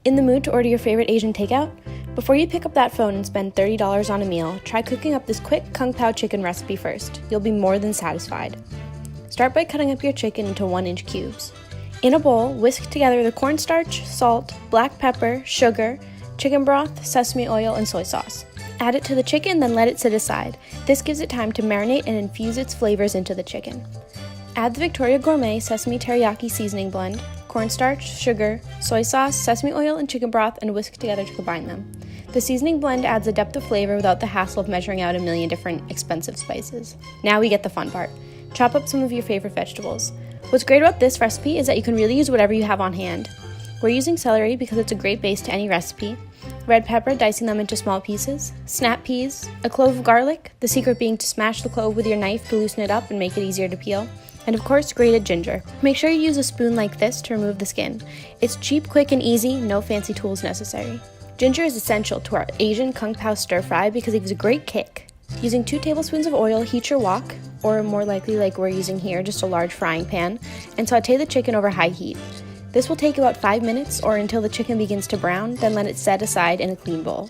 In the mood to order your favorite Asian takeout? Before you pick up that phone and spend $30 on a meal, try cooking up this quick kung pao chicken recipe first. You'll be more than satisfied. Start by cutting up your chicken into 1-inch cubes. In a bowl, whisk together the cornstarch, salt, black pepper, sugar, chicken broth, sesame oil, and soy sauce. Add it to the chicken, then let it sit aside. This gives it time to marinate and infuse its flavors into the chicken. Add the Victoria Gourmet Sesame Teriyaki seasoning blend, cornstarch, sugar, soy sauce, sesame oil, and chicken broth, and whisk together to combine them. The seasoning blend adds a depth of flavor without the hassle of measuring out a million different expensive spices. Now we get the fun part. Chop up some of your favorite vegetables. What's great about this recipe is that you can really use whatever you have on hand. We're using celery because it's a great base to any recipe, red pepper, dicing them into small pieces, snap peas, a clove of garlic, the secret being to smash the clove with your knife to loosen it up and make it easier to peel, and of course grated ginger. Make sure you use a spoon like this to remove the skin. It's cheap, quick, and easy, no fancy tools necessary. Ginger is essential to our Asian kung pao stir fry because it gives a great kick. Using 2 tablespoons of oil, heat your wok, or more likely like we're using here, just a large frying pan, and saute the chicken over high heat. This will take about 5 minutes or until the chicken begins to brown, then let it set aside in a clean bowl.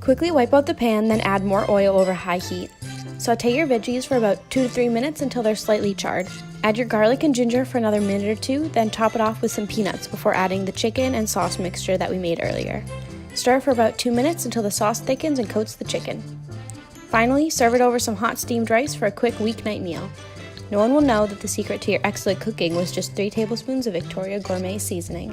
Quickly wipe out the pan, then add more oil over high heat. Saute your veggies for about 2 to 3 minutes until they're slightly charred. Add your garlic and ginger for another minute or 2, then top it off with some peanuts before adding the chicken and sauce mixture that we made earlier. Stir for about 2 minutes until the sauce thickens and coats the chicken. Finally, serve it over some hot steamed rice for a quick weeknight meal. No one will know that the secret to your excellent cooking was just 3 tablespoons of Victoria Gourmet seasoning.